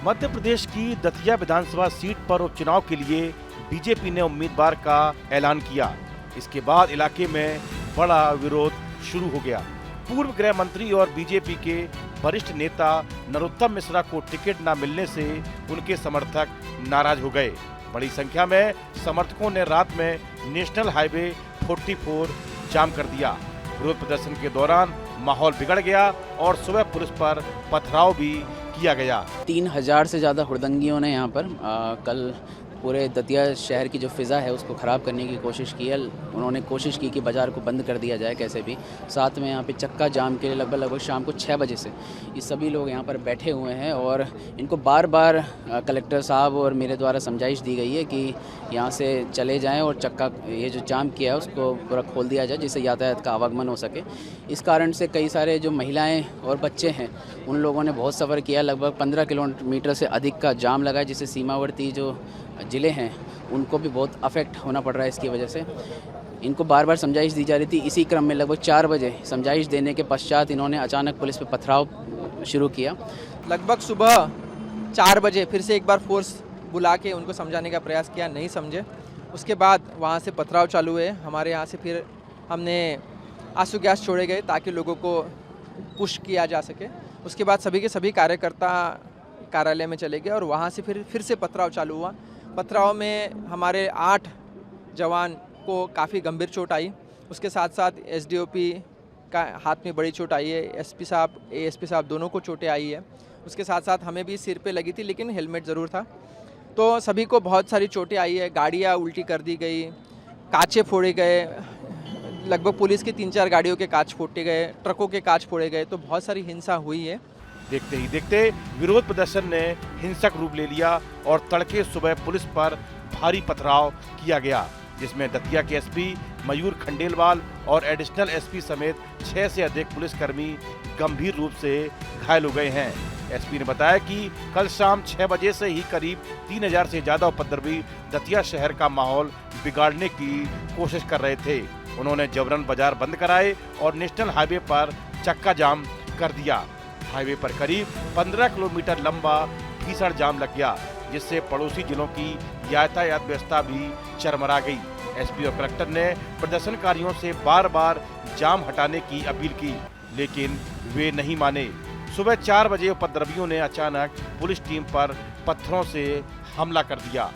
मध्य प्रदेश की दतिया विधानसभा सीट पर उपचुनाव के लिए बीजेपी ने उम्मीदवार का ऐलान किया। इसके बाद इलाके में बड़ा विरोध शुरू हो गया। पूर्व गृह मंत्री और बीजेपी के वरिष्ठ नेता नरोत्तम मिश्रा को टिकट न मिलने से उनके समर्थक नाराज हो गए। बड़ी संख्या में समर्थकों ने रात में नेशनल हाईवे 44 जाम कर दिया। विरोध प्रदर्शन के दौरान माहौल बिगड़ गया और सुबह पुलिस पर पथराव भी किया गया। 3000 से ज़्यादा हुड़दंगियों ने यहाँ पर कल पूरे दतिया शहर की जो फ़िज़ा है उसको ख़राब करने की कोशिश की है। उन्होंने कोशिश की कि बाज़ार को बंद कर दिया जाए कैसे भी। साथ में यहाँ पे चक्का जाम के लिए लगभग शाम को 6 बजे से ये सभी लोग यहाँ पर बैठे हुए हैं और इनको बार बार कलेक्टर साहब और मेरे द्वारा समझाइश दी गई है कि यहाँ से चले जाएँ और चक्का ये जो जाम किया है उसको पूरा खोल दिया जाए जिससे यातायात का आवागमन हो सके। इस कारण से कई सारे जो महिलाएँ और बच्चे हैं उन लोगों ने बहुत सफ़र किया। लगभग 15 किलोमीटर से अधिक का जाम लगा जिससे सीमावर्ती जो ज़िले हैं उनको भी बहुत अफेक्ट होना पड़ रहा है। इसकी वजह से इनको बार बार समझाइश दी जा रही थी। इसी क्रम में लगभग 4 बजे समझाइश देने के पश्चात इन्होंने अचानक पुलिस पर पथराव शुरू किया। लगभग सुबह 4 बजे फिर से एक बार फोर्स बुला के उनको समझाने का प्रयास किया, नहीं समझे। उसके बाद वहाँ से पथराव चालू हुए। हमारे यहाँ से फिर हमने आंसू गैस छोड़े गए ताकि लोगों को पुश किया जा सके। उसके बाद सभी के सभी कार्यकर्ता कार्यालय में चले गए और वहाँ से फिर से पथराव चालू हुआ। पथराव में हमारे 8 जवान को काफ़ी गंभीर चोट आई। उसके साथ साथ एसडीओपी का हाथ में बड़ी चोट आई है। एसपी साहब, एएसपी साहब दोनों को चोटें आई है। उसके साथ साथ हमें भी सिर पे लगी थी लेकिन हेलमेट ज़रूर था। तो सभी को बहुत सारी चोटें आई है। गाड़ियाँ उल्टी कर दी गई, कांचे फोड़े गए। लगभग पुलिस की 3-4 गाड़ियों के कांच फोड़े गए, ट्रकों के कांच फोड़े गए। तो बहुत सारी हिंसा हुई है। देखते ही देखते विरोध प्रदर्शन ने हिंसक रूप ले लिया और तड़के सुबह पुलिस पर भारी पथराव किया गया, जिसमें दतिया के एसपी मयूर खंडेलवाल और एडिशनल एसपी समेत 6 से अधिक पुलिसकर्मी गंभीर रूप से घायल हो गए हैं। एसपी ने बताया कि कल शाम 6 बजे से ही करीब 3000 से ज्यादा उपद्रवी दतिया शहर का माहौल बिगाड़ने की कोशिश कर रहे थे। उन्होंने जबरन बाजार बंद कराए और नेशनल हाईवे पर चक्का जाम कर दिया। हाईवे पर करीब 15 किलोमीटर लंबा भीषण जाम लग गया, जिससे पड़ोसी जिलों की यातायात व्यवस्था भी चरमरा गई। एसपी और कलेक्टर ने प्रदर्शनकारियों से बार बार जाम हटाने की अपील की, लेकिन वे नहीं माने। सुबह 4 बजे उपद्रवियों ने अचानक पुलिस टीम पर पत्थरों से हमला कर दिया।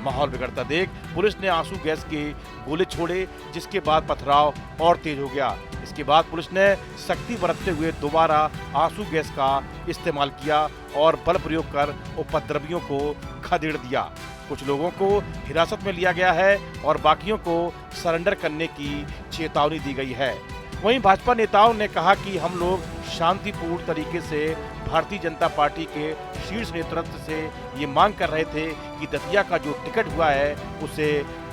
माहौल बिगड़ता देख पुलिस ने आंसू गैस के गोले छोड़े, जिसके बाद पथराव और तेज हो गया। इसके बाद पुलिस ने सख्ती बरतते हुए दोबारा आंसू गैस का इस्तेमाल किया और बल प्रयोग कर उपद्रवियों को खदेड़ दिया। कुछ लोगों को हिरासत में लिया गया है और बाकियों को सरेंडर करने की चेतावनी दी गई है। वहीं भाजपा नेताओं ने कहा कि हम लोग शांतिपूर्ण तरीके से भारतीय जनता पार्टी के शीर्ष नेतृत्व से ये मांग कर रहे थे कि दतिया का जो टिकट हुआ है उसे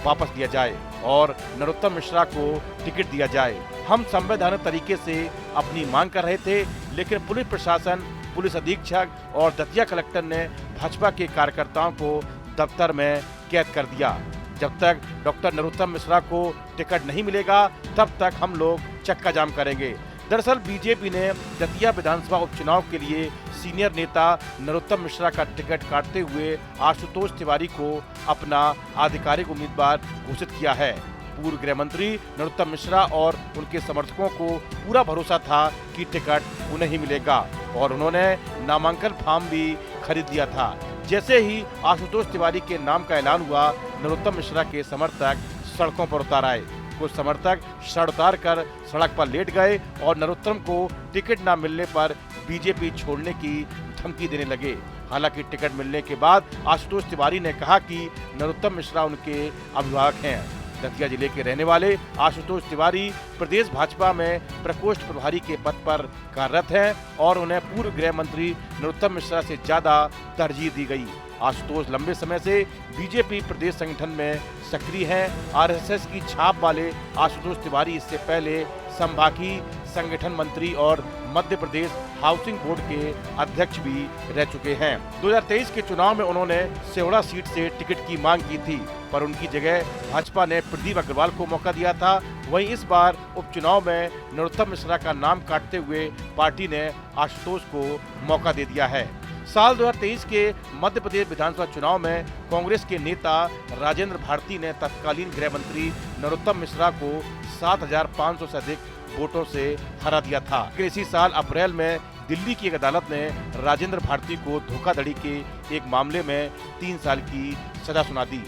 वापस लिया जाए और नरोत्तम मिश्रा को टिकट दिया जाए। हम संवैधानिक तरीके से अपनी मांग कर रहे थे, लेकिन पुलिस प्रशासन, पुलिस अधीक्षक और दतिया कलेक्टर ने भाजपा के कार्यकर्ताओं को दफ्तर में कैद कर दिया। जब तक डॉक्टर नरोत्तम मिश्रा को टिकट नहीं मिलेगा तब तक हम लोग चक्का जाम करेंगे। दरअसल बीजेपी ने दतिया विधानसभा उपचुनाव के लिए सीनियर नेता नरोत्तम मिश्रा का टिकट काटते हुए आशुतोष तिवारी को अपना आधिकारिक उम्मीदवार घोषित किया है। पूर्व गृह मंत्री नरोत्तम मिश्रा और उनके समर्थकों को पूरा भरोसा था कि टिकट उन्हें ही मिलेगा और उन्होंने नामांकन फॉर्म भी खरीद लिया था। जैसे ही आशुतोष तिवारी के नाम का ऐलान हुआ, नरोत्तम मिश्रा के समर्थक सड़कों पर उतर आए। कुछ समर्थक शर्ट उतार कर सड़क पर लेट गए और नरोत्तम को टिकट न मिलने पर बीजेपी छोड़ने की धमकी देने लगे। हालांकि टिकट मिलने के बाद आशुतोष तिवारी ने कहा कि नरोत्तम मिश्रा उनके अभिभावक हैं। दतिया जिले के रहने वाले आशुतोष तिवारी प्रदेश भाजपा में प्रकोष्ठ प्रभारी के पद पर कार्यरत हैं और उन्हें पूर्व गृह मंत्री नरोत्तम मिश्रा से ज्यादा तरजीह दी गई। आशुतोष लंबे समय से बीजेपी प्रदेश संगठन में सक्रिय हैं। आरएसएस की छाप वाले आशुतोष तिवारी इससे पहले संभागीय संगठन मंत्री और मध्य प्रदेश हाउसिंग बोर्ड के अध्यक्ष भी रह चुके हैं। 2023 के चुनाव में उन्होंने सेवड़ा सीट से टिकट की मांग की थी, पर उनकी जगह भाजपा ने प्रदीप अग्रवाल को मौका दिया था। वहीं इस बार उपचुनाव में नरोत्तम मिश्रा का नाम काटते हुए पार्टी ने आशुतोष को मौका दे दिया है। साल 2023 के मध्य प्रदेश विधानसभा चुनाव में कांग्रेस के नेता राजेंद्र भारती ने तत्कालीन गृह मंत्री नरोत्तम मिश्रा को 7,500 से अधिक वोटों से हरा दिया था। इसी साल अप्रैल में दिल्ली की एक अदालत ने राजेंद्र भारती को धोखाधड़ी के एक मामले में 3 साल की सजा सुना दी।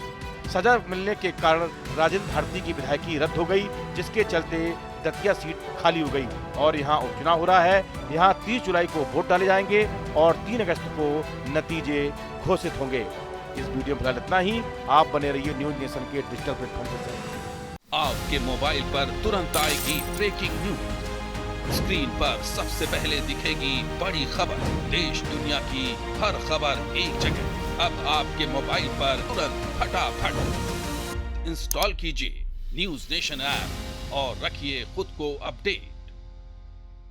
सजा मिलने के कारण राजेंद्र भारती की विधायकी रद्द हो गई, जिसके चलते दतिया सीट खाली हो गई और यहाँ उपचुनाव हो रहा है। यहाँ 30 जुलाई को वोट डाले जाएंगे और 3 अगस्त को नतीजे घोषित होंगे। इस वीडियो में फिलहाल इतना ही। आप बने रहिए न्यूज नेशन के डिजिटल प्लेटफॉर्म से। आपके मोबाइल पर तुरंत आएगी ब्रेकिंग न्यूज। स्क्रीन पर सबसे पहले दिखेगी बड़ी खबर। देश दुनिया की हर खबर एक जगह। अब आपके मोबाइल पर तुरंत फटाफट इंस्टॉल कीजिए न्यूज नेशन ऐप और रखिए खुद को अपडेट।